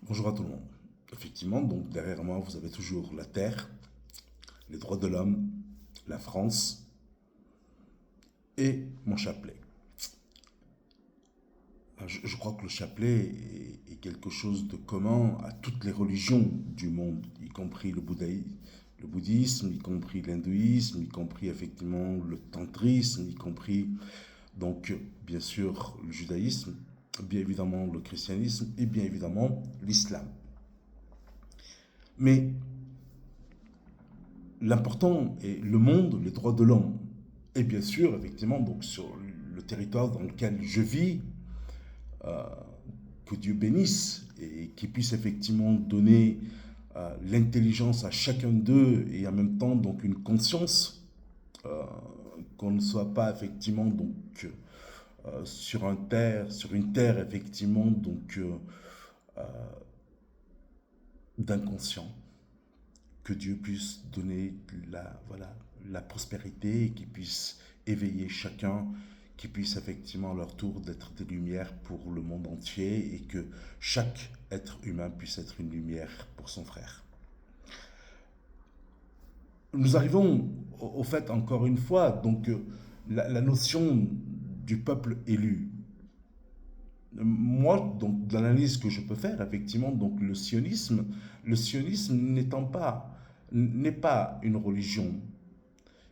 Bonjour à tout le monde. Effectivement, donc derrière moi, vous avez toujours la terre, les droits de l'homme, la France et mon chapelet. Je crois que le chapelet est quelque chose de commun à toutes les religions du monde, y compris le bouddhisme, y compris l'hindouisme, y compris effectivement le tantrisme, y compris donc bien sûr le judaïsme, bien évidemment le christianisme et bien évidemment l'islam. Mais l'important est le monde, les droits de l'homme. Et bien sûr, effectivement, donc sur le territoire dans lequel je vis, euh, que Dieu bénisse et qu'il puisse effectivement donner l'intelligence à chacun d'eux et en même temps donc une conscience, euh, qu'on ne soit pas effectivement donc sur une terre effectivement donc d'inconscient, que Dieu puisse donner la prospérité et qu'il puisse éveiller chacun, qui puisse effectivement à leur tour d'être des lumières pour le monde entier et que chaque être humain puisse être une lumière pour son frère. Nous arrivons au fait encore une fois, donc la notion du peuple élu. Moi, donc, de l'analyse que je peux faire, effectivement, donc le sionisme n'est pas une religion.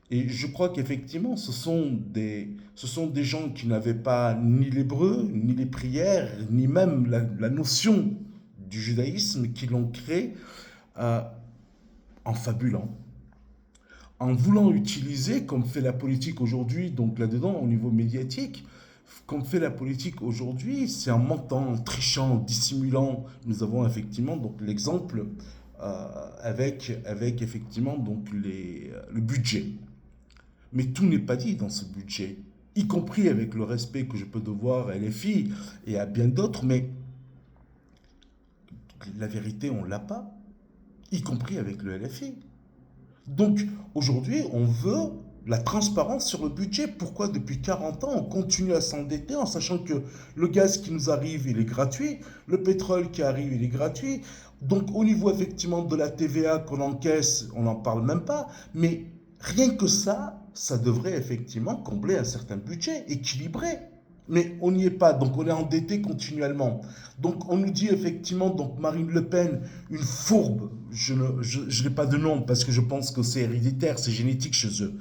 Et je crois qu'effectivement, ce sont des gens qui n'avaient pas ni l'hébreu, ni les prières, ni même la notion du judaïsme, qui l'ont créé euh, en fabulant, en voulant utiliser, comme fait la politique aujourd'hui, donc là-dedans, au niveau médiatique, comme fait la politique aujourd'hui, c'est en mentant, en trichant, en dissimulant. Nous avons effectivement donc l'exemple avec effectivement donc le budget. Mais tout n'est pas dit dans ce budget, y compris avec le respect que je peux devoir à LFI et à bien d'autres, mais la vérité, on ne l'a pas, y compris avec le LFI. Donc aujourd'hui, on veut la transparence sur le budget. Pourquoi depuis 40 ans, on continue à s'endetter en sachant que le gaz qui nous arrive, il est gratuit, le pétrole qui arrive, il est gratuit. Donc au niveau effectivement de la TVA qu'on encaisse, on n'en parle même pas. Mais rien que ça devrait effectivement combler un certain budget équilibré. Mais on n'y est pas, donc on est endetté continuellement. Donc on nous dit effectivement, donc Marine Le Pen, une fourbe, je n'ai pas de nom parce que je pense que c'est héréditaire, c'est génétique chez eux.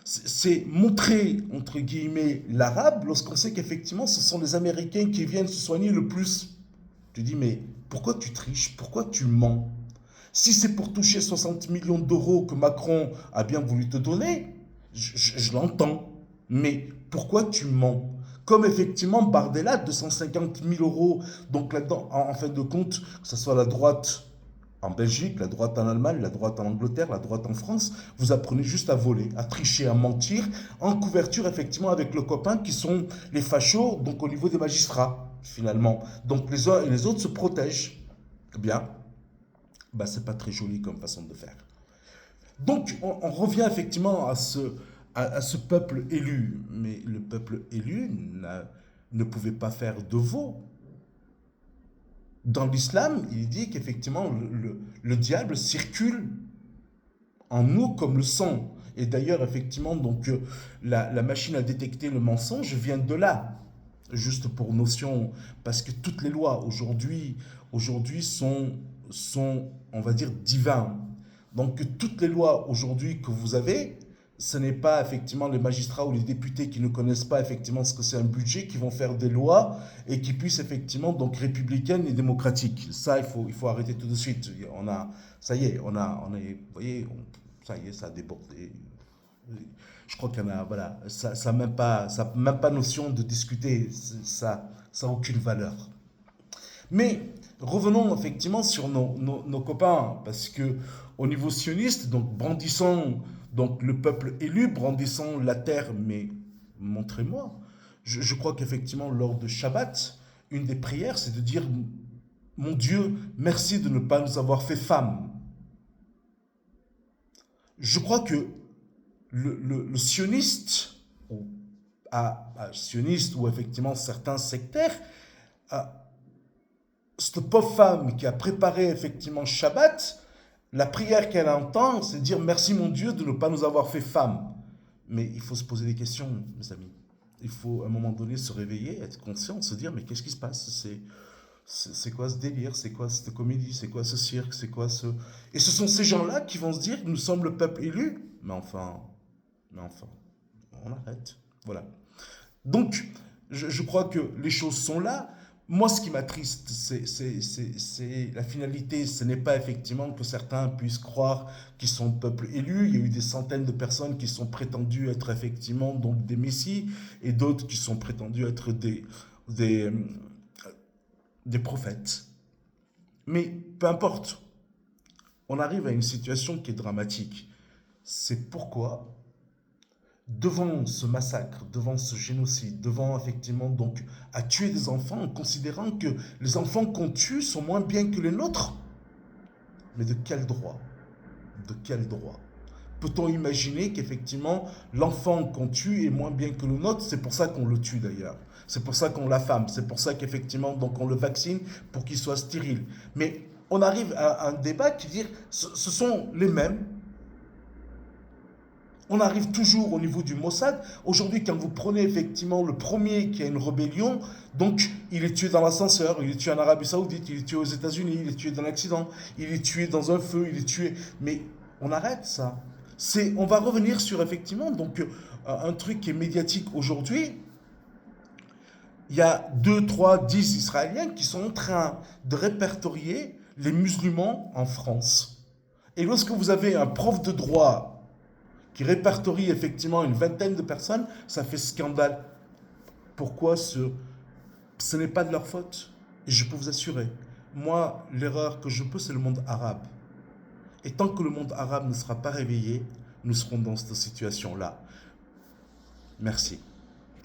C'est montrer, entre guillemets, l'arabe lorsqu'on sait qu'effectivement ce sont les Américains qui viennent se soigner le plus. Tu dis, mais pourquoi tu triches? Pourquoi tu mens? Si c'est pour toucher 60 millions d'euros que Macron a bien voulu te donner, je l'entends. Mais pourquoi tu mens? Comme effectivement Bardella, 250 000 euros. Donc là-dedans, en fin de compte, que ce soit la droite en Belgique, la droite en Allemagne, la droite en Angleterre, la droite en France, vous apprenez juste à voler, à tricher, à mentir, en couverture effectivement avec le copain qui sont les fachos, donc au niveau des magistrats, finalement. Donc les uns et les autres se protègent. Eh bien, bah, c'est pas très joli comme façon de faire. Donc on revient effectivement à ce peuple élu, mais le peuple élu ne pouvait pas faire de veau. Dans l'islam, il dit qu'effectivement le diable circule en nous comme le sang. Et d'ailleurs, effectivement, donc la machine à détecter le mensonge vient de là. Juste pour notion, parce que toutes les lois aujourd'hui sont, on va dire, divines. Donc toutes les lois aujourd'hui que vous avez, ce n'est pas effectivement les magistrats ou les députés qui ne connaissent pas effectivement ce que c'est un budget qui vont faire des lois et qui puissent effectivement donc républicaines et démocratiques. Ça, il faut arrêter tout de suite. On a, ça y est, vous voyez, ça y est, ça a débordé. Je crois qu'il y en a, voilà, ça même pas notion de discuter, ça a aucune valeur. Mais revenons effectivement sur nos copains, parce que au niveau sioniste, donc brandissant donc le peuple élu, brandissant la terre, mais montrez-moi. Je crois qu'effectivement lors de Shabbat, une des prières, c'est de dire mon Dieu, merci de ne pas nous avoir fait femmes. Je crois que le sioniste, sioniste ou effectivement certains sectaires, cette pauvre femme qui a préparé effectivement Shabbat, la prière qu'elle entend, c'est dire merci mon Dieu de ne pas nous avoir fait femme. Mais il faut se poser des questions, mes amis. Il faut à un moment donné se réveiller, être conscient, se dire mais qu'est-ce qui se passe? C'est quoi ce délire? C'est quoi cette comédie? C'est quoi ce cirque? C'est quoi ce... Et ce sont ces gens-là qui vont se dire nous sommes le peuple élu. Mais enfin, on arrête. Voilà. Donc, je crois que les choses sont là. Moi, ce qui m'attriste, c'est la finalité. Ce n'est pas effectivement que certains puissent croire qu'ils sont le peuple élu. Il y a eu des centaines de personnes qui sont prétendues être effectivement donc des messies et d'autres qui sont prétendus être des, des prophètes. Mais peu importe, on arrive à une situation qui est dramatique. C'est pourquoi devant ce massacre, devant ce génocide, devant effectivement donc à tuer des enfants en considérant que les enfants qu'on tue sont moins bien que les nôtres. Mais de quel droit? De quel droit? Peut-on imaginer qu'effectivement l'enfant qu'on tue est moins bien que le nôtre? C'est pour ça qu'on le tue d'ailleurs. C'est pour ça qu'on l'affame. C'est pour ça qu'effectivement donc on le vaccine pour qu'il soit stérile. Mais on arrive à un débat qui dit ce sont les mêmes. On arrive toujours au niveau du Mossad. Aujourd'hui, quand vous prenez effectivement le premier qui a une rébellion, donc il est tué dans l'ascenseur, il est tué en Arabie Saoudite, il est tué aux États-Unis, il est tué dans l'accident, il est tué dans un feu, il est tué. Mais on arrête ça. On va revenir sur effectivement donc un truc qui est médiatique aujourd'hui. Il y a 2, 3, 10 Israéliens qui sont en train de répertorier les musulmans en France. Et lorsque vous avez un prof de droit qui répertorie effectivement une vingtaine de personnes, ça fait scandale. Pourquoi ce n'est pas de leur faute? Et je peux vous assurer, moi, l'erreur que je peux, c'est le monde arabe. Et tant que le monde arabe ne sera pas réveillé, nous serons dans cette situation-là. Merci.